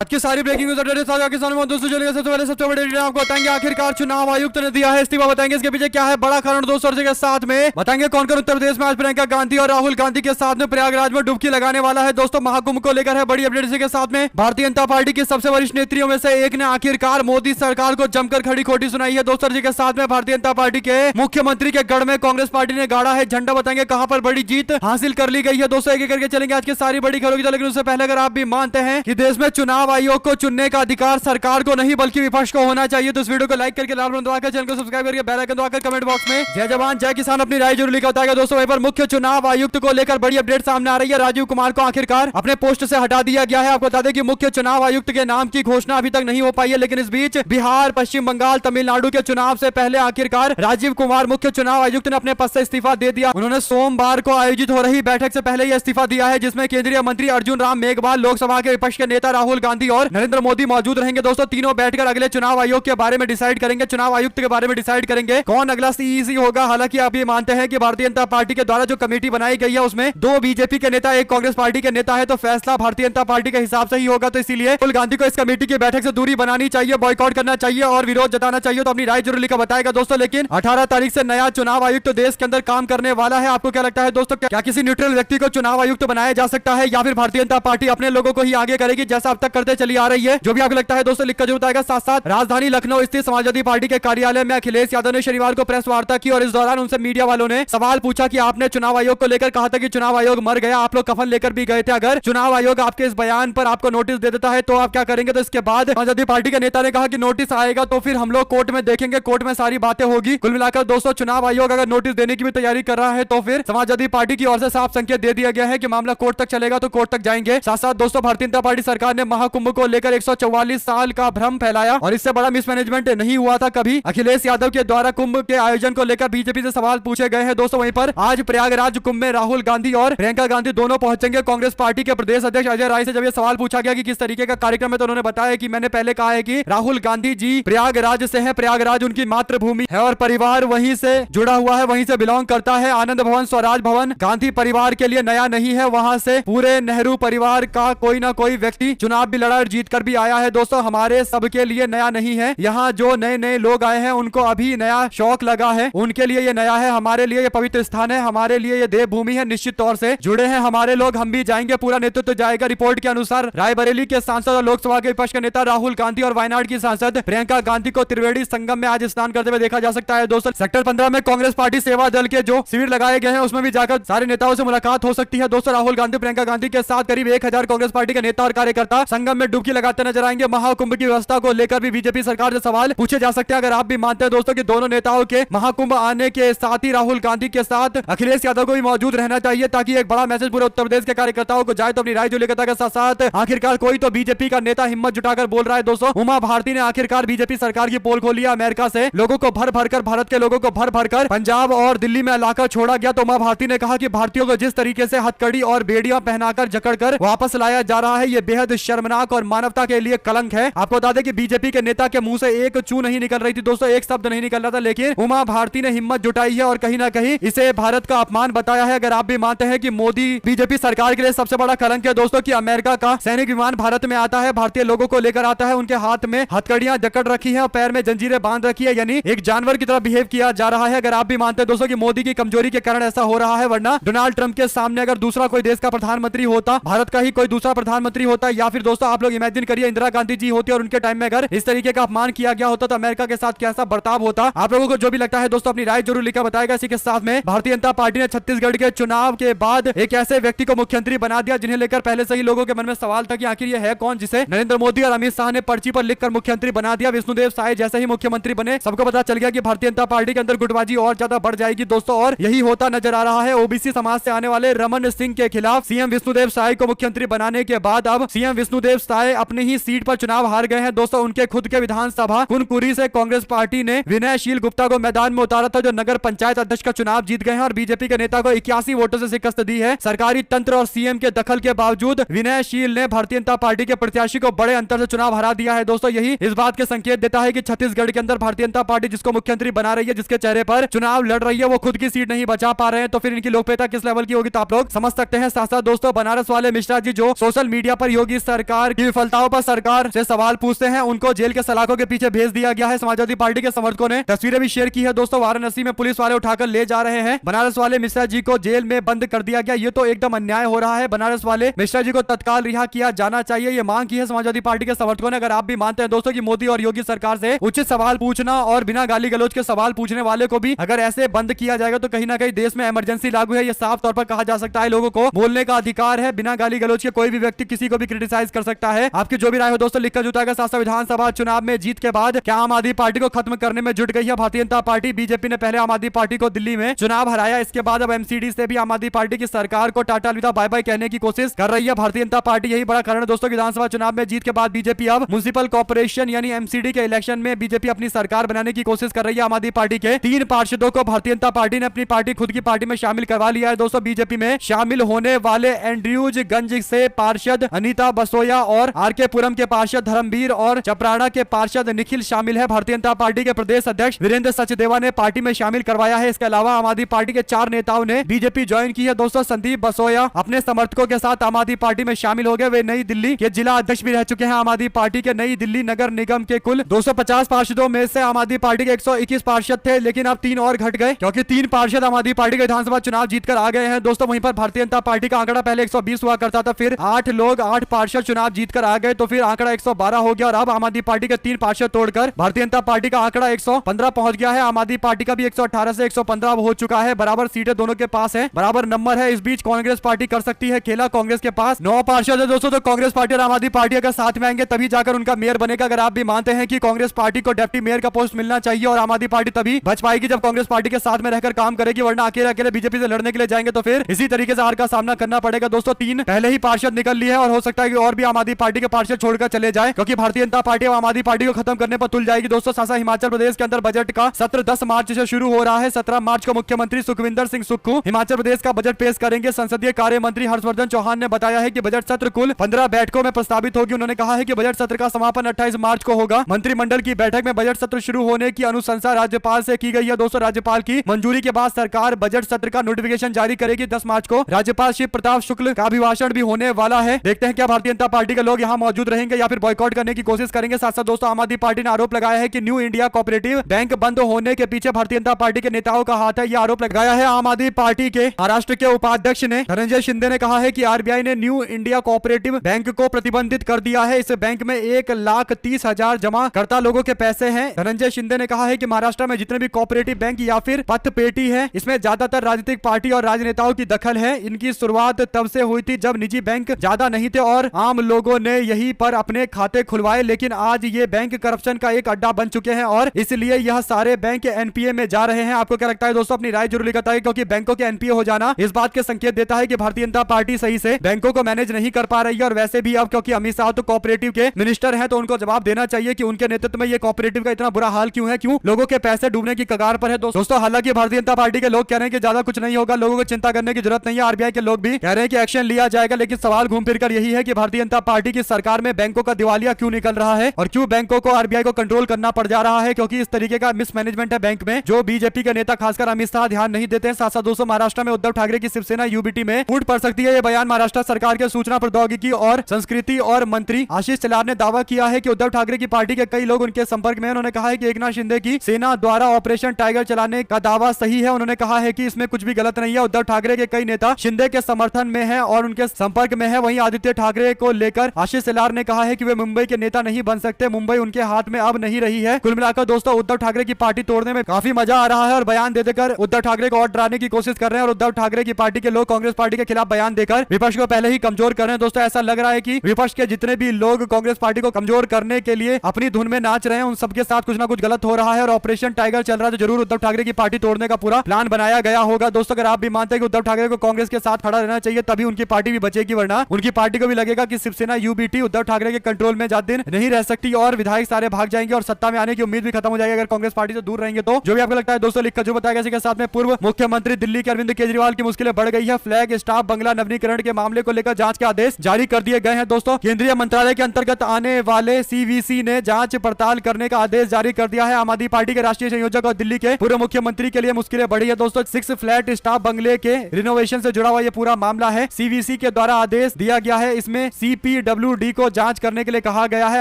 आज की सारी ब्रेकिंग न्यूज अपडेट साझा किसानों में दोस्तों चलेगा। सबसे बड़े डिटेल आपको बताएंगे। आखिरकार चुनाव आयुक्त ने दिया है इस्तीफा, बताएंगे इसके पीछे क्या है बड़ा कारण दोस्तों। के साथ में बताएंगे कौन कौन उत्तर प्रदेश में आज प्रियंका गांधी और राहुल गांधी के साथ में प्रयागराज में डुबकी लगाने वाला है दोस्तों। महाकुंभ को लेकर है बड़ी अपडेट। इसी के साथ में भारतीय जनता पार्टी की सबसे वरिष्ठ नेत्रियों में से एक ने आखिरकार मोदी सरकार को जमकर खड़ी खोटी सुनाई है दोस्तों। जी के साथ में भारतीय जनता पार्टी के मुख्यमंत्री के गढ़ में कांग्रेस पार्टी ने गाड़ा है झंडा, बताएंगे कहां पर बड़ी जीत हासिल कर ली गई है दोस्तों। एक एक करके चलेंगे आज की सारी बड़ी खबरों की। लेकिन उससे पहले अगर आप भी मानते हैं कि देश में चुनाव आयोग को चुनने का अधिकार सरकार को नहीं बल्कि विपक्ष को होना चाहिए तो इस वीडियो को लाइक करके लाल बटन दबाकर चैनल को सब्सक्राइब करके बेल आइकन दबाकर कमेंट बॉक्स में जय जवान जय किसान अपनी राय जरूर लिखा बताएगा दोस्तों। वहीं पर मुख्य चुनाव आयुक्त को लेकर बड़ी अपडेट सामने आ रही है। राजीव कुमार को आखिरकार अपने पोस्ट से हटा दिया गया है। आपको बता दें कि मुख्य चुनाव आयुक्त के नाम की घोषणा अभी तक नहीं हो पाई है, लेकिन इस बीच बिहार, पश्चिम बंगाल, तमिलनाडु के चुनाव से पहले आखिरकार राजीव कुमार मुख्य चुनाव आयुक्त ने अपने पद से इस्तीफा दे दिया। उन्होंने सोमवार को आयोजित हो रही बैठक से पहले यह इस्तीफा दिया है, जिसमें केंद्रीय मंत्री अर्जुन राम मेघवाल, लोकसभा के विपक्ष के नेता राहुल गांधी और नरेंद्र मोदी मौजूद रहेंगे दोस्तों। तीनों बैठकर अगले चुनाव आयोग के बारे में डिसाइड करेंगे, चुनाव आयुक्त के बारे में डिसाइड करेंगे कौन अगला सीईसी होगा। हालांकि आप ये मानते हैं कि भारतीय जनता पार्टी के द्वारा जो कमेटी बनाई गई है उसमें 2 बीजेपी के नेता, 1 कांग्रेस पार्टी के नेता है, तो फैसला भारतीय जनता पार्टी के हिसाब से ही होगा। तो इसीलिए राहुल गांधी को इस कमेटी की बैठक से दूरी बनानी चाहिए, बॉयकॉट करना चाहिए और विरोध जताना चाहिए। तो अपनी राय जरूर लिखा बताएगा दोस्तों। लेकिन 18 तारीख से नया चुनाव आयुक्त देश के अंदर काम करने वाला है। आपको क्या लगता है दोस्तों, क्या किसी न्यूट्रल व्यक्ति को चुनाव आयुक्त बनाया जा सकता है या फिर भारतीय जनता पार्टी अपने लोगों को ही आगे करेगी जैसा अब तक करते चली आ रही है? जो भी आपको लगता है दोस्तों लिखकर जरूर बताएगा। साथ साथ राजधानी लखनऊ स्थित समाजवादी पार्टी के कार्यालय में अखिलेश यादव ने शनिवार को प्रेस वार्ता की और इस दौरान उनसे मीडिया वालों ने सवाल पूछा कि आपने चुनाव आयोग को लेकर कहा था कि चुनाव आयोग मर गया, आप लोग कफन लेकर भी गए थे। अगर चुनाव आयोग आपके इस बयान पर आपको नोटिस दे देता है तो आप क्या करेंगे? तो इसके बाद समाजवादी पार्टी के नेता ने कहा कि नोटिस आएगा तो फिर हम लोग कोर्ट में देखेंगे, कोर्ट में सारी बातें होगी। कुल मिलाकर दोस्तों चुनाव आयोग अगर नोटिस देने की भी तैयारी कर रहा है तो फिर समाजवादी पार्टी की ओर से साफ संकेत दे दिया गया है कि मामला कोर्ट तक चलेगा तो कोर्ट तक जाएंगे। साथ साथ दोस्तों भारतीय जनता पार्टी सरकार ने महाकुंभ को लेकर 144 साल का भ्रम फैलाया और इससे बड़ा मिसमैनेजमेंट नहीं हुआ था कभी। अखिलेश यादव के द्वारा कुंभ के आयोजन को लेकर बीजेपी से सवाल पूछे गए हैं दोस्तों। वहीं पर आज प्रयागराज कुंभ में राहुल गांधी और प्रियंका गांधी दोनों पहुंचेंगे। कांग्रेस पार्टी के प्रदेश अध्यक्ष अजय राय से जब यह सवाल पूछा गया कि किस तरीके का कार्यक्रम है तो उन्होंने बताया कि मैंने पहले कहा है कि राहुल गांधी जी प्रयागराज से है, प्रयागराज उनकी मातृभूमि है और परिवार वहीं से जुड़ा हुआ है, वहीं से बिलोंग करता है। आनंद भवन, स्वराज भवन गांधी परिवार के लिए नया नहीं है, वहां से पूरे नेहरू परिवार का कोई ना कोई व्यक्ति चुनाव भी लड़ा और जीत कर भी आया है दोस्तों। हमारे सबके लिए नया नहीं है, यहाँ जो नए नए लोग आए हैं उनको अभी नया शौक लगा है, उनके लिए ये नया है। हमारे लिए ये पवित्र स्थान है, हमारे लिए ये देवभूमि है, निश्चित तौर से जुड़े हैं हमारे लोग, हम भी जाएंगे, पूरा नेतृत्व जाएगा। रिपोर्ट के अनुसार रायबरेली के सांसद और लोकसभा के विपक्ष के नेता राहुल गांधी और वायनाड की सांसद प्रियंका गांधी को त्रिवेणी संगम में आज स्नान करते हुए देखा जा सकता है दोस्तों। सेक्टर 15 में कांग्रेस पार्टी सेवा दल के जो शिविर लगाए गए हैं उसमें भी जाकर सारे नेताओं से मुलाकात हो सकती है दोस्तों। राहुल गांधी, प्रियंका गांधी के साथ करीब 1000 कांग्रेस पार्टी के नेता और कार्यकर्ता संगम में डुबकी लगाते नजर आएंगे। महाकुंभ की व्यवस्था को लेकर भी बीजेपी सरकार से सवाल पूछे जा सकते हैं। अगर आप भी मानते हैं दोस्तों कि दोनों नेताओं के महाकुंभ आने के साथ ही राहुल गांधी के साथ अखिलेश यादव को भी मौजूद रहना चाहिए ताकि एक बड़ा मैसेज पूरे उत्तर प्रदेश के कार्यकर्ताओं को जाए, तो अपनी राय जो लेकर के साथ साथ आखिरकार कोई तो बीजेपी का नेता हिम्मत जुटाकर बोल रहा है दोस्तों। उमा भारती ने आखिरकार बीजेपी सरकार की पोल खोली है। अमेरिका से लोगों को भर भरकर, भारत के लोगों को भर भरकर पंजाब और दिल्ली में लाकर छोड़ा गया, तो उमा भारती ने कहा कि भारतीयों को जिस तरीके से हथकड़ी और बेड़ियां पहनाकर जकड़कर वापस लाया जा रहा है, यह बेहद शर्मनाक और मानवता के लिए कलंक है। आपको बता दें कि बीजेपी के नेता के मुंह से एक चू नहीं निकल रही थी दोस्तों, एक शब्द नहीं निकल रहा था, लेकिन उमा भारती ने हिम्मत जुटाई है और कहीं ना कहीं इसे भारत का अपमान बताया है। अगर आप भी मानते हैं कि मोदी बीजेपी सरकार के लिए सबसे बड़ा कलंक है दोस्तों कि अमेरिका का सैनिक विमान भारत में आता है, भारतीय लोगों को लेकर आता है, उनके हाथ में हथकड़ियां जकड़ रखी है और पैर में जंजीरें बांध रखी है, यानी एक जानवर की तरह बिहेव किया जा रहा है। अगर आप भी मानते हैं दोस्तों कि मोदी की कमजोरी के कारण ऐसा हो रहा है, वरना डोनाल्ड ट्रंप के सामने अगर दूसरा कोई देश का प्रधानमंत्री होता, भारत का ही कोई दूसरा प्रधानमंत्री होता, या फिर दोस्तों आप लोग इमेजिन करिए इंदिरा गांधी जी होती और उनके टाइम में अगर इस तरीके का अपमान किया गया होता तो अमेरिका के साथ कैसा बर्ताव होता। आप लोगों को जो भी लगता है दोस्तों अपनी राय जरूर लिखा बताएगा। इसी के साथ में भारतीय जनता पार्टी ने छत्तीसगढ़ के चुनाव के बाद एक ऐसे व्यक्ति को मुख्यमंत्री बना दिया जिन्हें लेकर पहले से ही लोगों के मन में सवाल था कि आखिर ये है कौन जिसे नरेंद्र मोदी और अमित शाह ने पर्ची पर लिखकर मुख्यमंत्री बना दिया। विष्णुदेव साय जैसे ही मुख्यमंत्री बने, सबको पता चल गया कि भारतीय जनता पार्टी के अंदर गुटबाजी और ज्यादा बढ़ जाएगी दोस्तों, और यही होता नजर आ रहा है। ओबीसी समाज से आने वाले रमन सिंह के खिलाफ सीएम विष्णुदेव साय को मुख्यमंत्री बनाने के बाद अब सीएम विष्णुदेव साय अपनी ही सीट पर चुनाव हार गए हैं दोस्तों। उनके खुद के विधानसभा कुनकुरी से कांग्रेस पार्टी ने विनयशील गुप्ता को मैदान में उतारा था, जो नगर पंचायत अध्यक्ष का चुनाव जीत गए हैं और बीजेपी के नेता को 81 वोटों से शिकस्त दी है। सरकारी तंत्र और सीएम के दखल के बावजूद विनयशील ने भारतीय जनता पार्टी के प्रत्याशी को बड़े अंतर से चुनाव हरा दिया है दोस्तों। यही इस बात के संकेत देता है कि छत्तीसगढ़ के अंदर भारतीय जनता पार्टी जिसको मुख्यमंत्री बना रही है, जिसके चेहरे पर चुनाव लड़ रही है, वो खुद की सीट नहीं बचा पा रहे हैं, तो फिर इनकी लोकप्रियता किस लेवल की होगी तो आप लोग समझ सकते हैं। साथ साथ दोस्तों बनारस वाले मिश्रा जी जो सोशल मीडिया पर योगी सरकार सरकार की विफलताओं पर सरकार से सवाल पूछते हैं उनको जेल के सलाखों के पीछे भेज दिया गया है। समाजवादी पार्टी के समर्थकों ने तस्वीरें भी शेयर की है दोस्तों। वाराणसी में पुलिस वाले उठाकर ले जा रहे हैं। बनारस वाले मिश्रा जी को जेल में बंद कर दिया गया। ये तो एकदम अन्याय हो रहा है। बनारस वाले मिश्रा जी को तत्काल रिहा किया जाना चाहिए, ये मांग की है समाजवादी पार्टी के समर्थकों ने। अगर आप भी मानते हैं दोस्तों कि मोदी और योगी सरकार से उचित सवाल पूछना और बिना गाली गलौज के सवाल पूछने वाले को भी अगर ऐसे बंद किया जाएगा तो कहीं ना कहीं देश में इमरजेंसी लागू है। ये साफ तौर पर कहा जा सकता है। लोगों को बोलने का अधिकार है, बिना गाली गलौज के कोई भी व्यक्ति किसी को भी क्रिटिसाइज कर सकता है। आपकी जो भी राय हो दोस्तों लिखकर जुटाएगा। साथ साथ विधानसभा चुनाव में जीत के बाद क्या आम आदमी पार्टी को खत्म करने में जुट गई है भारतीय जनता पार्टी? बीजेपी ने पहले आम आदमी पार्टी को दिल्ली में चुनाव हराया, इसके बाद अब एमसीडी से भी आम आदमी पार्टी की सरकार को टाटा अलविदा बाय बाय कहने की कोशिश कर रही है भारतीय जनता पार्टी। यही बड़ा कारण है दोस्तों। विधानसभा चुनाव में जीत के बाद बीजेपी अब म्युनिसिपल कॉर्पोरेशन यानी एमसीडी के इलेक्शन में बीजेपी अपनी सरकार बनाने की कोशिश कर रही है। आम आदमी पार्टी के 3 पार्षदों को भारतीय जनता पार्टी ने अपनी पार्टी खुद की पार्टी में शामिल करवा लिया है दोस्तों। बीजेपी में शामिल होने वाले एंड्रयूजगंज से पार्षद अनीता बसोया और आरके पुरम के पार्षद धर्मवीर और चपराड़ा के पार्षद निखिल शामिल है। भारतीय जनता पार्टी के प्रदेश अध्यक्ष वीरेंद्र सचदेवा ने पार्टी में शामिल करवाया है। इसके अलावा आम आदमी पार्टी के 4 नेताओं ने बीजेपी ज्वाइन की है दोस्तों। संदीप बसोया अपने समर्थकों के साथ आम आदमी पार्टी में शामिल हो गए। वे नई दिल्ली के जिला अध्यक्ष भी रह चुके हैं। आम आदमी पार्टी के नई दिल्ली नगर निगम के कुल 250 पार्षदों में से आम आदमी पार्टी के 121 पार्षद थे, लेकिन अब 3 और घट गए क्योंकि 3 पार्षद आम आदमी पार्टी के विधानसभा चुनाव जीतकर आ गए हैं दोस्तों। वहीं पर भारतीय जनता पार्टी का आंकड़ा पहले 120 हुआ करता था, फिर 8 लोग 8 पार्षद चुनाव जीतकर आ गए तो फिर आंकड़ा 112 हो गया और अब आम आदमी पार्टी के 3 पार्षद तोड़कर भारतीय जनता पार्टी का आंकड़ा 115 पहुंच गया है। आम आदमी पार्टी का भी 118 से 115 हो चुका है। बराबर सीटें दोनों के पास है, बराबर नंबर है। इस बीच कांग्रेस पार्टी कर सकती है खेला। कांग्रेस के पास 9 पार्षद है दोस्तों। तो कांग्रेस पार्टी और आम आदमी पार्टी अगर साथ में आएंगे तभी जाकर उनका मेयर बनेगा। अगर आप भी मानते हैं कि कांग्रेस पार्टी को डिप्टी मेयर का पोस्ट मिलना चाहिए और आम आदमी पार्टी तभी बच पाएगी जब कांग्रेस पार्टी के साथ में रहकर काम करेगी, वरना अकेले अकेले बीजेपी से लड़ने के लिए जाएंगे तो फिर इसी तरीके से हार का सामना करना पड़ेगा दोस्तों। 3 पहले ही पार्षद निकल लिए है और हो सकता है कि और भी आम आदमी पार्टी के पार्षद छोड़कर चले जाए क्योंकि भारतीय जनता पार्टी आम आदमी पार्टी को खत्म करने पर तुल जाएगी दोस्तों। साथ हिमाचल प्रदेश के अंदर बजट का सत्र 10 मार्च से शुरू हो रहा है। 17 मार्च को मुख्यमंत्री सुखविंदर सिंह सुक्खू हिमाचल प्रदेश का बजट पेश करेंगे। संसदीय कार्य मंत्री हर्षवर्धन चौहान ने बताया है कि बजट सत्र कुल 15 बैठकों में प्रस्तावित होगी। उन्होंने कहा है कि बजट सत्र का समापन 28 मार्च को होगा। मंत्रिमंडल की बैठक में बजट सत्र शुरू होने की अनुशंसा राज्यपाल से की गई है दोस्तों। राज्यपाल की मंजूरी के बाद सरकार बजट सत्र का नोटिफिकेशन जारी करेगी। 10 मार्च को राज्यपाल शिव प्रताप शुक्ल का अभिभाषण भी होने वाला है। देखते हैं क्या भारतीय जनता पार्टी के लोग यहाँ मौजूद रहेंगे या फिर बॉयकॉट करने की कोशिश करेंगे। साथ साथ दोस्तों आम आदमी पार्टी ने आरोप लगाया है कि न्यू इंडिया कोऑपरेटिव बैंक बंद होने के पीछे भारतीय जनता पार्टी के नेताओं का हाथ है। यह आरोप लगाया है आम आदमी पार्टी के महाराष्ट्र के उपाध्यक्ष ने। धनंजय शिंदे ने कहा है कि आरबीआई ने न्यू इंडिया कोऑपरेटिव बैंक को प्रतिबंधित कर दिया है। इस बैंक में 1,30,000 जमा करता लोगों के पैसे हैं। धनंजय शिंदे ने कहा है कि महाराष्ट्र में जितने भी कोऑपरेटिव बैंक या फिर पथ पेटी है, इसमें ज्यादातर राजनीतिक पार्टी और राजनेताओं की दखल है। इनकी शुरुआत तब से हुई थी जब निजी बैंक ज्यादा नहीं थे और आम लोगों ने यहीं पर अपने खाते खुलवाए, लेकिन आज ये बैंक करप्शन का एक अड्डा बन चुके हैं और इसलिए यह सारे बैंक एनपीए में जा रहे हैं। आपको क्या लगता है दोस्तों? अपनी राय जरूर लिखता है क्योंकि बैंकों के एनपीए हो जाना इस बात के संकेत देता है कि भारतीय जनता पार्टी सही से बैंकों को मैनेज नहीं कर पा रही है। और वैसे भी अब क्योंकि अमित शाह तो कोऑपरेटिव के मिनिस्टर हैं तो उनको जवाब देना चाहिए कि उनके नेतृत्व में ये कोऑपरेटिव का इतना बुरा हाल क्यों है, क्यों लोगों के पैसे डूबने की कगार पर है दोस्तों। हालांकि भारतीय जनता पार्टी के लोग कह रहे हैं कि ज्यादा कुछ नहीं होगा, लोगों को चिंता करने की जरूरत नहीं है। आरबीआई के लोग भी कह रहे हैं कि एक्शन लिया जाएगा, लेकिन सवाल घूम फिर कर यही है कि भारतीय जनता पार्टी की सरकार में बैंकों का दिवालिया क्यों निकल रहा है और क्यों बैंकों को आरबीआई को कंट्रोल करना पड़ जा रहा है, क्योंकि इस तरीके का मिसमैनेजमेंट है बैंक में जो बीजेपी के नेता खासकर अमित शाह ध्यान नहीं देते हैं। साथ साथ दोस्तों महाराष्ट्र में उद्धव ठाकरे की शिवसेना यूबीटी में फूट पड़ सकती है। यह बयान महाराष्ट्र सरकार के सूचना प्रौद्योगिकी और संस्कृति और मंत्री आशीष शेलार ने दावा किया है कि उद्धव ठाकरे की पार्टी के कई लोग उनके संपर्क में। उन्होंने कहा है कि एकनाथ शिंदे की सेना द्वारा ऑपरेशन टाइगर चलाने का दावा सही है। उन्होंने कहा है कि इसमें कुछ भी गलत नहीं है। उद्धव ठाकरे के कई नेता शिंदे के समर्थन में है और उनके संपर्क में है। वहीं आदित्य ठाकरे को लेकर आशीष शेलार ने कहा है कि वे मुंबई के नेता नहीं बन सकते, मुंबई उनके हाथ में अब नहीं रही है। कुल मिलाकर दोस्तों उद्धव ठाकरे की पार्टी तोड़ने में काफी मजा आ रहा है और बयान दे देकर उद्धव ठाकरे को और डराने की कोशिश कर रहे हैं और उद्धव ठाकरे की पार्टी के लोग कांग्रेस पार्टी के खिलाफ बयान देकर विपक्ष को पहले ही कमजोर कर रहे हैं। दोस्तों ऐसा लग रहा है कि विपक्ष के जितने भी लोग कांग्रेस पार्टी को कमजोर करने के लिए अपनी धुन में नाच रहे हैं, उन सबके साथ कुछ ना कुछ गलत हो रहा है और ऑपरेशन टाइगर चल रहा है। तो जरूर उद्धव ठाकरे की पार्टी तोड़ने का पूरा प्लान बनाया गया होगा। दोस्तों अगर आप भी मानते हैं कि उद्धव ठाकरे को कांग्रेस के साथ खड़ा रहना चाहिए तभी उनकी पार्टी भी बचेगी, वरना उनकी पार्टी को भी लगेगा कि शिवसेना यूबीटी उद्धव ठाकरे के कंट्रोल में ज्यादा दिन नहीं रह सकती और विधायक सारे भाग जाएंगे और सत्ता में आने की उम्मीद भी खत्म हो जाएगी अगर कांग्रेस पार्टी से दूर रहेंगे तो। जो भी आपको लगता है दोस्तों लिखकर जो बताएगा। इसी के साथ में पूर्व मुख्यमंत्री दिल्ली के अरविंद केजरीवाल की मुश्किलें बढ़ गई है। फ्लैग स्टाफ बंगला नवीनीकरण के मामले को लेकर जांच के आदेश जारी कर दिए गए हैं। दोस्तों केंद्रीय मंत्रालय के अंतर्गत आने वाले सीवीसी ने जांच पड़ताल करने का आदेश जारी कर दिया है। आम आदमी पार्टी के राष्ट्रीय संयोजक और दिल्ली के पूर्व मुख्यमंत्री के लिए मुश्किलें बढ़ी है। दोस्तों 6 फ्लैट स्टाफ बंगले के रिनोवेशन से जुड़ा हुआ ये पूरा मामला है। सीवीसी के द्वारा आदेश दिया गया है। इसमें सीपी PWD को जांच करने के लिए कहा गया है।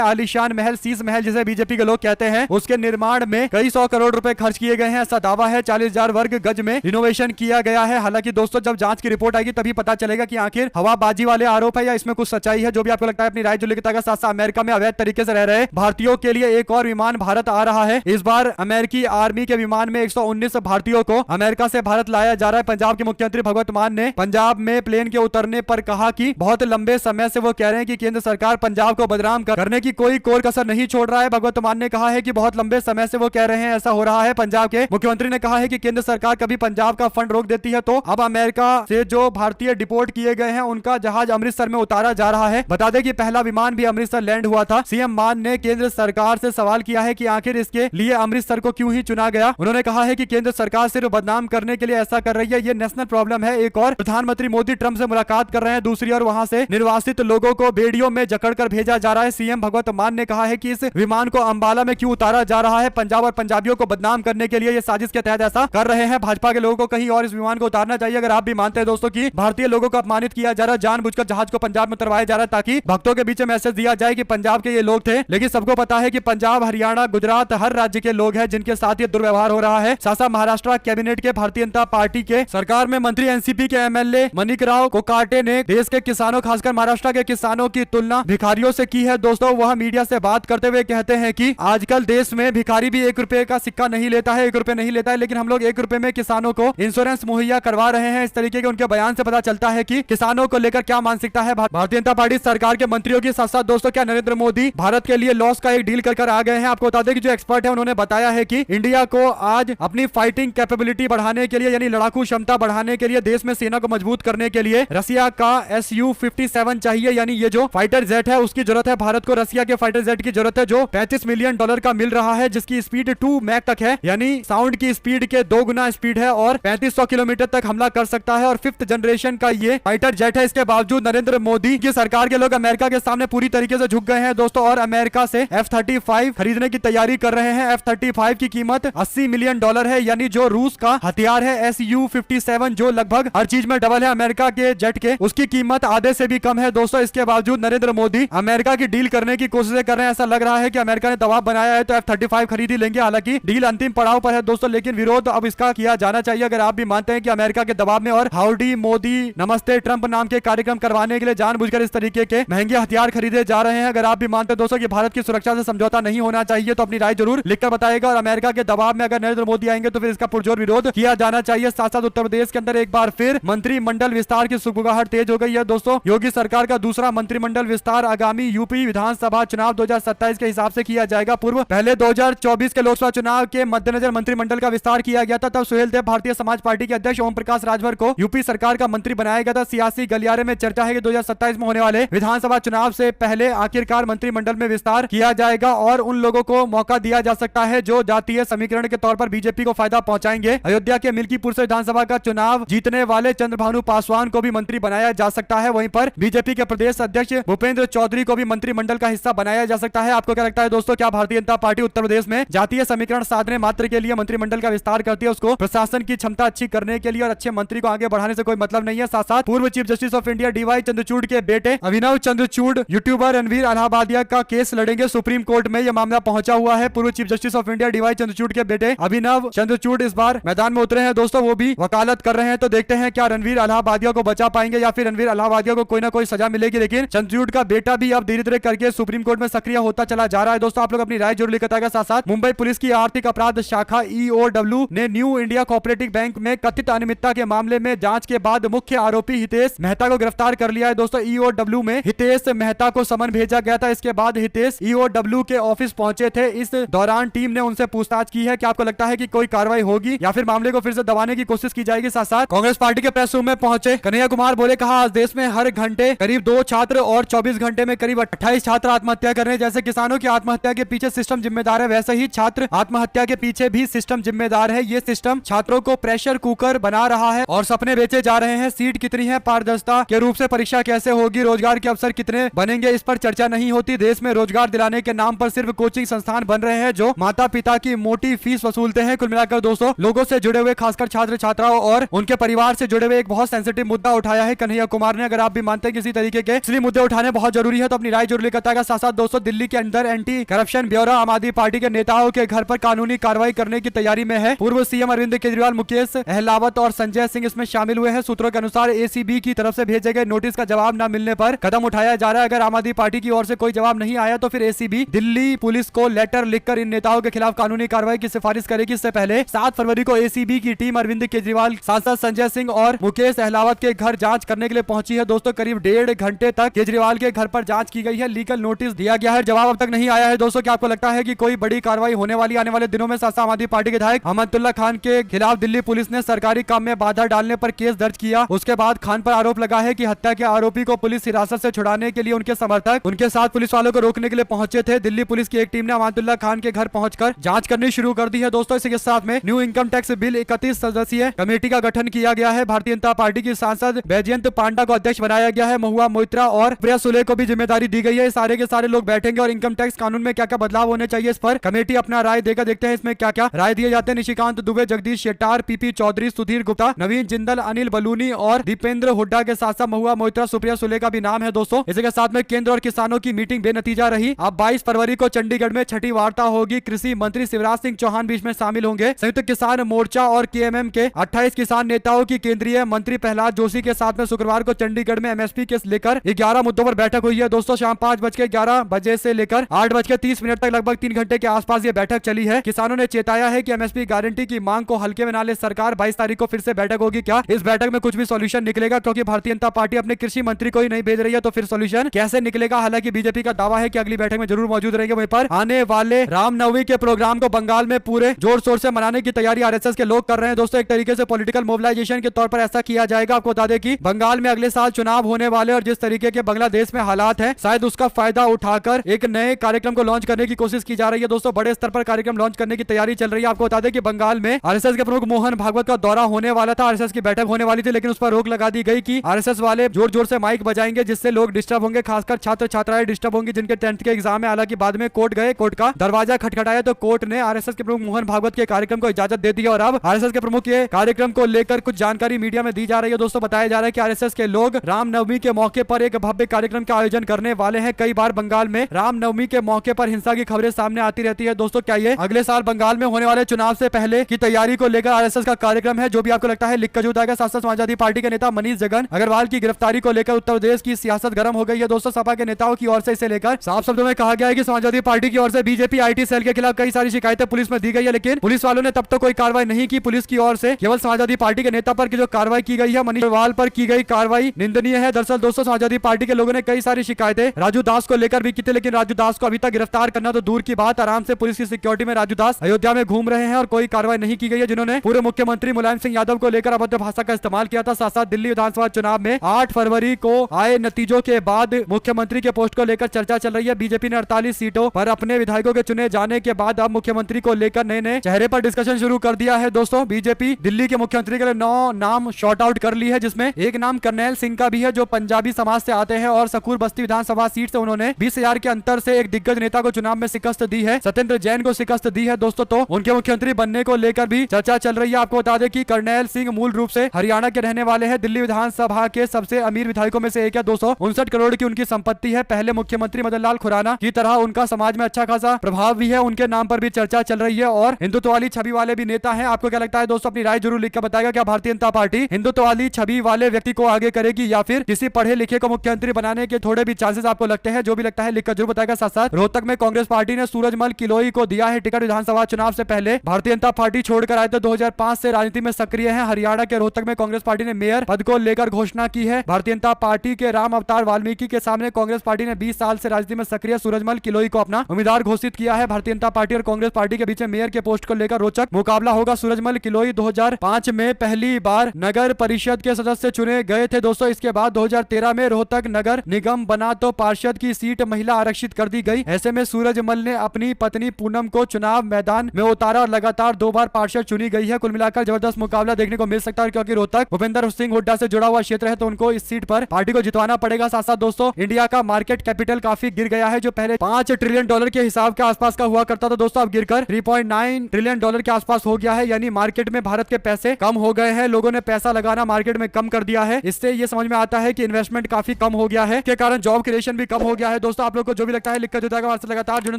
आलीशान महल, शीश महल जिसे बीजेपी के लोग कहते हैं, उसके निर्माण में कई 100 करोड़ रुपए खर्च किए गए हैं, ऐसा दावा है। 40,000 वर्ग गज में रिनोवेशन किया गया है। हालांकि दोस्तों जब जांच की रिपोर्ट आएगी तभी पता चलेगा कि आखिर हवाबाजी वाले आरोप है या इसमें कुछ सच्चाई है। जो भी आपको लगता है अपनी राय जो लिखता है। साथ साथ अमेरिका में अवैध तरीके से रह रहे भारतीयों के लिए एक और विमान भारत आ रहा है। इस बार अमेरिकी आर्मी के विमान में 119 भारतीयों को अमेरिका से भारत लाया जा रहा है। पंजाब के मुख्यमंत्री भगवंत मान ने पंजाब में प्लेन के उतरने पर कहा कि बहुत लंबे समय से वो कह रहे हैं कि केंद्र सरकार पंजाब को बदनाम करने की कोई कोर कसर नहीं छोड़ रहा है। भगवंत मान ने कहा है कि बहुत लंबे समय से वो कह रहे हैं ऐसा हो रहा है। पंजाब के मुख्यमंत्री ने कहा है कि केंद्र सरकार कभी पंजाब का फंड रोक देती है तो अब अमेरिका से जो भारतीय डिपोर्ट किए गए हैं उनका जहाज अमृतसर में उतारा जा रहा है। बता दें कि पहला विमान भी अमृतसर लैंड हुआ था। सीएम मान ने केंद्र सरकार से सवाल किया है कि आखिर इसके लिए अमृतसर को क्यों ही चुना गया। उन्होंने कहा है कि केंद्र सरकार सिर्फ बदनाम करने के लिए ऐसा कर रही है, ये नेशनल प्रॉब्लम है। एक और प्रधानमंत्री मोदी ट्रंप से मुलाकात कर रहे हैं, दूसरी ओर वहां से निर्वासित लोगों को बेड़ियों में जकड़कर भेजा जा रहा है। सीएम भगवंत मान ने कहा है कि इस विमान को अंबाला में क्यों उतारा जा रहा है। पंजाब और पंजाबियों को बदनाम करने के लिए ये साजिश के तहत ऐसा कर रहे हैं। भाजपा के लोगों को कहीं और इस विमान को उतारना चाहिए। अगर आप भी मानते हैं दोस्तों कि भारतीय लोगों को अपमानित किया जा रहा है, जानबूझकर जहाज को पंजाब में उतरवाया जा रहा है ताकि भक्तों के बीच मैसेज दिया जाए कि पंजाब के ये लोग थे, लेकिन सबको पता है कि पंजाब, हरियाणा, गुजरात हर राज्य के लोग हैं जिनके साथ ये दुर्व्यवहार हो रहा है। सासा महाराष्ट्र कैबिनेट के भारतीय जनता पार्टी के सरकार में मंत्री एनसीपी के एमएलए मणिकराव कोकाटे ने देश के किसानों, खासकर महाराष्ट्र के किसानों की तुलना भिखारियों से की है। दोस्तों वह मीडिया से बात करते हुए कहते हैं कि आजकल देश में भिखारी भी 1 रुपए का सिक्का नहीं लेता है, 1 रुपए नहीं लेता है, लेकिन हम लोग 1 रुपए में किसानों को इंश्योरेंस मुहैया करवा रहे हैं। इस तरीके के उनके बयान से पता चलता है कि किसानों को लेकर क्या मानसिकता है भारतीय जनता पार्टी सरकार के मंत्रियों की। साथ साथ दोस्तों क्या नरेंद्र मोदी भारत के लिए लॉस का एक डील कर आ गए हैं। आपको बता दें कि जो एक्सपर्ट है उन्होंने बताया है कि इंडिया को आज अपनी फाइटिंग कैपेबिलिटी बढ़ाने के लिए यानी लड़ाकू क्षमता बढ़ाने के लिए, देश में सेना को मजबूत करने के लिए रसिया का Su-57 चाहिए, यानी ये जो फाइटर जेट है उसकी जरूरत है। भारत को रसिया के फाइटर जेट की जरूरत है जो $35 मिलियन का मिल रहा है, जिसकी स्पीड 2 मैक तक है, यानी साउंड की स्पीड के 2 गुना स्पीड है और 3500 किलोमीटर तक हमला कर सकता है और 5th जनरेशन का ये फाइटर जेट है। इसके बावजूद नरेंद्र मोदी की सरकार के लोग अमेरिका के सामने पूरी तरीके से झुक गए हैं दोस्तों और अमेरिका से F-35 खरीदने की तैयारी कर रहे हैं। F-35 की कीमत $80 मिलियन है, यानी जो रूस का हथियार है Su-57 जो लगभग हर चीज में डबल है अमेरिका के जेट के, उसकी कीमत आधे से भी कम है दोस्तों। इसके बावजूद नरेंद्र मोदी अमेरिका की डील करने की कोशिश कर रहे हैं। ऐसा लग रहा है कि अमेरिका ने दबाव बनाया है तो F-35 खरीद ही लेंगे। हालांकि डील अंतिम पड़ाव पर है दोस्तों, लेकिन विरोध अब इसका किया जाना चाहिए। अगर आप भी मानते हैं कि अमेरिका के दबाव में और हाउडी मोदी नमस्ते ट्रंप नाम के कार्यक्रम करवाने के लिए जानबूझकर इस तरीके के महंगे हथियार खरीदे जा रहे हैं, अगर आप भी मानते हैं दोस्तों कि भारत की सुरक्षा से समझौता नहीं होना चाहिए तो अपनी राय जरूर लिखकर बताएगा। और अमेरिका के दबाव में अगर नरेंद्र मोदी आएंगे तो फिर इसका पुरजोर विरोध किया जाना चाहिए। साथ साथ उत्तर प्रदेश के अंदर एक बार फिर मंत्रिमंडल विस्तार की सुगबुगाहट तेज हो गई है दोस्तों। योगी सरकार का दूसरा मंत्रिमंडल विस्तार आगामी यूपी विधानसभा चुनाव 2027 के हिसाब से किया जाएगा। पूर्व पहले 2024 के लोकसभा चुनाव के मद्देनजर मंत्रिमंडल का विस्तार किया गया था। तब सुहेल देव भारतीय समाज पार्टी के अध्यक्ष ओम प्रकाश राजभर को यूपी सरकार का मंत्री बनाया गया था। सियासी गलियारे में चर्चा है कि 2027 में होने वाले विधानसभा चुनाव से पहले आखिरकार मंत्रिमंडल में विस्तार किया जाएगा और उन लोगों को मौका दिया जा सकता है जो जातीय समीकरण के तौर पर बीजेपी को फायदा पहुंचाएंगे। अयोध्या के मिल्कीपुर से विधानसभा का चुनाव जीतने वाले चंद्रभानु पासवान को भी मंत्री बनाया जा सकता है। वहीं पर बीजेपी के प्रदेश अध्यक्ष भूपेंद्र चौधरी को भी मंत्रिमंडल का हिस्सा बनाया जा सकता है। आपको क्या लगता है दोस्तों, क्या भारतीय जनता पार्टी उत्तर प्रदेश में जातीय समीकरण साधने मात्र के लिए मंत्रिमंडल का विस्तार करती है? उसको प्रशासन की क्षमता अच्छी करने के लिए और अच्छे मंत्री को आगे बढ़ाने से कोई मतलब नहीं है। साथ साथ पूर्व chief justice of India DY Chandrachud के बेटे अभिनव चंद्रचूड़ यूट्यूबर रणवीर अलाहाबादिया का केस लड़ेंगे सुप्रीम कोर्ट में। यह मामला पहुंचा हुआ है। पूर्व chief justice of India DY Chandrachud के बेटे अभिनव चंद्रचूड़ इस बार मैदान में उतरे हैं दोस्तों, वो भी वकालत कर रहे हैं। तो देखते हैं क्या रणवीर अलाहाबादिया को बचा पाएंगे या फिर रणवीर अलाहाबादिया को कोई ना कोई सजा मिलेगी। लेकिन चंद्रचूड़ का बेटा भी अब धीरे धीरे करके सुप्रीम कोर्ट में सक्रिय होता चला जा रहा है दोस्तों। आप लोग अपनी राय जरूर लिखता है। साथ साथ मुंबई पुलिस की आर्थिक अपराध शाखा EOW ने न्यू इंडिया कोऑपरेटिव बैंक में कथित अनियमितता के मामले में जांच के बाद मुख्य आरोपी हितेश मेहता को गिरफ्तार कर लिया है दोस्तों। EOW में हितेश मेहता को समन भेजा गया था। इसके बाद हितेश EOW के ऑफिस पहुंचे थे। इस दौरान टीम ने उनसे पूछताछ की है। क्या आपको लगता है कि कोई कार्रवाई होगी या फिर मामले को फिर से दबाने की कोशिश की जाएगी? साथ साथ कांग्रेस पार्टी के प्रेस रूम में पहुंचे कन्हैया कुमार बोले, कहा आज देश में हर घंटे करीब 2 छात्र और 24 घंटे में करीब 28 छात्र आत्महत्या कर रहे हैं। जैसे किसानों की आत्महत्या के पीछे सिस्टम जिम्मेदार है, वैसे ही छात्र आत्महत्या के पीछे भी सिस्टम जिम्मेदार है। ये सिस्टम छात्रों को प्रेशर कुकर बना रहा है और सपने बेचे जा रहे हैं। सीट कितनी है, पारदर्शिता के रूप से परीक्षा कैसे होगी, रोजगार के अवसर कितने बनेंगे, इस पर चर्चा नहीं होती। देश में रोजगार दिलाने के नाम पर सिर्फ कोचिंग संस्थान बन रहे हैं जो माता पिता की मोटी फीस वसूलते हैं। कुल मिलाकर दोस्तों लोगों से जुड़े हुए, खासकर छात्र छात्राओं और उनके परिवार से जुड़े हुए एक बहुत सेंसिटिव मुद्दा उठाया है कन्हैया कुमार ने। अगर आप भी मानते हैं किसी तरीके के इसलिए मुद्दे उठाने बहुत जरूरी है, तो अपनी राय जरूर लेकर बताएगा। साथ साथ दोस्तों दिल्ली के अंदर एंटी करप्शन ब्यूरो आम आदमी पार्टी के नेताओं के घर पर कानूनी कार्रवाई करने की तैयारी में है। पूर्व सीएम अरविंद केजरीवाल, मुकेश अहलावत और संजय सिंह इसमें शामिल हुए हैं। सूत्रों के अनुसार एसीबी की तरफ से भेजे गए नोटिस का जवाब न मिलने पर कदम उठाया जा रहा है। अगर आम आदमी पार्टी की ओर से कोई जवाब नहीं आया तो फिर एसीबी दिल्ली पुलिस को लेटर लिखकर इन नेताओं के खिलाफ कानूनी कार्रवाई की सिफारिश करेगी। इससे पहले 7 फरवरी को एसीबी की टीम अरविंद केजरीवाल, सांसद संजय सिंह और मुकेश अहलावत के घर जांच करने के लिए पहुंची है। दोस्तों करीब 1.5 घंटे तक केजरीवाल के घर पर जांच की गई है। लीगल नोटिस दिया गया है, जवाब अब तक नहीं आया है। दोस्तों क्या आपको लगता है कि कोई बड़ी कार्रवाई होने वाली आने वाले दिनों में? आम आदमी पार्टी के विधायक अमनतुल्ला खान के खिलाफ दिल्ली पुलिस ने सरकारी काम में बाधा डालने पर केस दर्ज किया। उसके बाद खान पर आरोप लगा है कि हत्या के आरोपी को पुलिस हिरासत से छुड़ाने के लिए उनके समर्थक उनके साथ पुलिस वालों को रोकने के लिए पहुंचे थे। दिल्ली पुलिस की एक टीम ने अमनतुल्ला खान के घर पहुंचकर जांच करनी शुरू कर दी है। दोस्तों इसी साथ में न्यू इनकम टैक्स बिल 31 सदस्यीय कमेटी का गठन किया गया है। भारतीय जनता पार्टी की सांसद बैजयंत पांडा को अध्यक्ष बनाया गया है। महुआ मोइत्रा और प्रिया सुले को भी जिम्मेदारी दी गई है। सारे के सारे लोग बैठेंगे और इनकम टैक्स कानून में क्या क्या बदलाव होने चाहिए इस पर कमेटी अपना राय देकर देखते हैं इसमें क्या क्या राय दिए जाते हैं। निशिकांत दुबे, जगदीश शेट्टार, पीपी चौधरी, सुधीर गुप्ता, नवीन जिंदल, अनिल बलूनी और दीपेंद्र हुड्डा के साथ साथ महुआ मोइत्रा, सुप्रिया सुले का भी नाम है। दोस्तों इसी के साथ में केंद्र और किसानों की मीटिंग बेनतीजा रही। अब 22 फरवरी को चंडीगढ़ में छठी वार्ता होगी। कृषि मंत्री शिवराज सिंह चौहान बीच में शामिल होंगे। संयुक्त किसान मोर्चा और केएमएम के 28 किसान नेताओं की केंद्रीय मंत्री प्रहलाद जोशी के साथ में शुक्रवार को चंडीगढ़ में एमएसपी के लेकर 11 मुद्दों पर बैठक हुई है। दोस्तों शाम 5:11 बजे से लेकर 8:30 तक लगभग 3 घंटे के आसपास ये बैठक चली है। किसानों ने चेताया है कि एमएसपी गारंटी की मांग को हल्के में ना ले सरकार। 22 तारीख को फिर से बैठक होगी। क्या इस बैठक में कुछ भी सॉल्यूशन निकलेगा? क्योंकि भारतीय जनता पार्टी अपने कृषि मंत्री को ही नहीं भेज रही है, तो फिर सॉल्यूशन कैसे निकलेगा? हालांकि बीजेपी का दावा है कि अगली बैठक में जरूर मौजूद रहेंगे। वहीं पर आने वाले रामनवमी के प्रोग्राम को बंगाल में पूरे जोर शोर से मनाने की तैयारी आरएसएस के लोग कर रहे हैं। दोस्तों एक तरीके से पॉलिटिकल मोबिलाइजेशन के तौर पर ऐसा किया जाएगा। आपको बता दें कि बंगाल में अगले साल चुनाव होने वाले और जिस तरीके के बांग्लादेश में हालात है, शायद उसका फायदा उठाकर एक नए कार्यक्रम को लॉन्च करने की कोशिश की जा रही है। दोस्तों बड़े स्तर पर कार्यक्रम लॉन्च करने की तैयारी चल रही है। आपको बता दें कि बंगाल में आरएसएस के प्रमुख मोहन भागवत का दौरा होने वाला था। आरएसएस की बैठक होने वाली थी, लेकिन उस पर रोक लगा दी गई कि आरएसएस वाले जोर जोर से माइक बजाएंगे जिससे लोग डिस्टर्ब होंगे, खासकर छात्र छात्राएं डिस्टर्ब होंगी जिनके 10th के एग्जाम है। हालांकि बाद में कोर्ट गए, कोर्ट का दरवाजा खटखटाया तो कोर्ट ने आरएसएस के प्रमुख मोहन भागवत के कार्यक्रम को इजाजत दे दी और अब आरएसएस के प्रमुख के कार्यक्रम को लेकर कुछ जानकारी मीडिया में दी जा रही है। दोस्तों बताया जा रहा है कि आरएसएस के लोग रामनवमी के मौके पर एक भव्य कार्यक्रम का आयोजन करने वाले हैं। कई बार बंगाल में रामनवमी के मौके पर हिंसा की खबरें सामने आती रहती है। दोस्तों क्या ये अगले साल बंगाल में होने वाले चुनाव से पहले की तैयारी को लेकर आरएसएस का कार्यक्रम है? जो भी आपको लगता है लिख कर जो बताएगा। साथ साथ समाजवादी पार्टी के नेता मनीष जगन अग्रवाल की गिरफ्तारी को लेकर उत्तर प्रदेश की सियासत गर्म हो गई है। दोस्तों सपा के नेताओं की ओर से इसे लेकर साफ शब्दों में कहा गया है कि समाजवादी पार्टी की ओर से बीजेपी आईटी सेल के खिलाफ कई सारी शिकायतें पुलिस में दी गई है, लेकिन पुलिस वालों ने तब तक कोई कार्रवाई नहीं की। पुलिस की ओर से केवल समाजवादी पार्टी के नेता पर जो कार्रवाई की गई है, मनीष अग्रवाल पर की गई कार्रवाई निंदनीय है। दरअसल दोस्तों समाजवादी पार्टी के लोगों ने कई सारी शिकायतें राजू दास को लेकर भी की थी, लेकिन राजू दास को अभी तक गिरफ्तार करना तो दूर की बात, आराम से पुलिस की सिक्योरिटी में राजू दास अयोध्या में घूम रहे हैं और कोई कार्रवाई नहीं की गई है। जिन्होंने पूर्व मुख्यमंत्री मुलायम सिंह यादव को लेकर अभद्र भाषा का इस्तेमाल किया था। साथ साथ दिल्ली विधानसभा चुनाव में 8 फरवरी को आए नतीजों के बाद मुख्यमंत्री के पोस्ट को लेकर चर्चा चल रही है। बीजेपी ने 48 सीटों पर अपने विधायकों के चुने जाने के बाद अब मुख्यमंत्री को लेकर नए नए चेहरे पर डिस्कशन शुरू कर दिया है। दोस्तों बीजेपी दिल्ली के मुख्यमंत्री के लिए 9 नाम शॉर्ट आउट कर ली है, जिसमें एक नाम करनैल सिंह का भी है जो पंजाबी समाज से आते हैं और सकूर बस्ती विधानसभा सीट से उन्होंने 20,000 के अंतर से एक दिग्गज नेता को चुनाव में शिकस्त दी है। सत्येंद्र जैन को शिकस्त दी है। दोस्तों तो उनके मुख्यमंत्री बनने को लेकर भी चर्चा चल रही है। आपको बता दें कि करनैल सिंह मूल रूप से हरियाणा के रहने वाले हैं। दिल्ली विधानसभा के सबसे अमीर विधायकों में से एक है। 259 करोड़ की उनकी संपत्ति है। पहले मुख्यमंत्री मदन लाल खुराना की तरह उनका समाज में अच्छा खासा प्रभाव भी है। उनके नाम पर भी चर्चा चल रही है और हिंदुत्व वाली छवि वाले भी नेता हैं। आपको क्या लगता है दोस्तों? अपनी राय जरूर लिखकर बताएगा। क्या भारतीय जनता पार्टी हिंदुत्व वाली छवि वाले व्यक्ति को आगे करेगी या फिर किसी पढ़े लिखे को मुख्यमंत्री बनाने के थोड़े भी चांसेस आपको लगते हैं? जो भी लगता है लिखकर जरूर बताएगा। साथ साथ रोहतक में कांग्रेस पार्टी ने सूरजमल किलोई को दिया है टिकट। विधानसभा चुनाव से पहले भारतीय जनता पार्टी छोड़कर आए थे। 2005 से राजनीति में सक्रिय है। हरियाणा के रोहतक में कांग्रेस पार्टी ने मेयर पद को लेकर घोषणा की है। भारतीय जनता पार्टी के राम अवतार वाल्मीकि के सामने कांग्रेस पार्टी ने 20 साल से राजनीति में सक्रिय सूरजमल किलोई को अपना उम्मीदवार घोषित किया है। भारतीय जनता पार्टी और कांग्रेस पार्टी के बीच मेयर के पोस्ट को लेकर रोचक मुकाबला होगा। सूरजमल किलोई 2005 में पहली बार नगर परिषद के सदस्य चुने गए थे। दोस्तों इसके बाद 2013 में रोहतक नगर निगम बना तो पार्षद की सीट महिला आरक्षित कर दी गई। ऐसे में सूरजमल ने अपनी पत्नी पूनम को चुनाव मैदान में उतारा और लगातार 2 बार पार्षद चुनी गई है। कुल मिलाकर जबरदस्त मुकाबला देखने को मिल सकता है, क्योंकि रोहतक भूपेंद्र सिंह हुड्डा से जुड़ा हुआ क्षेत्र है, तो उनको इस सीट पर पार्टी को जितवाना पड़ेगा। साथ साथ दोस्तों इंडिया का मार्केट कैपिटल काफी गिर गया है। जो पहले $5 ट्रिलियन के हिसाब के आसपास का हुआ करता था दोस्तों, अब गिरकर $3.9 ट्रिलियन के आसपास हो गया है। यानी मार्केट में भारत के पैसे कम हो गए हैं। लोगों ने पैसा लगाना मार्केट में कम कर दिया है। इससे ये समझ में आता है कि इन्वेस्टमेंट काफी कम कम हो गया है, के कारण जॉब क्रिएशन भी कम हो गया है। दोस्तों आप लोग को जो भी लगता है लिखकर देता है। हमारे साथ लगातार जुड़े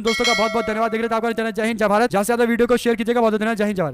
दोस्तों का बहुत बहुत धन्यवाद। देख रहे थे आपका चैनल जय हिंद जय भारत। ज्यादा से ज्यादा वीडियो को शेयर कीजिएगा। बहुत धन्यवाद। जय हिंद जय भारत।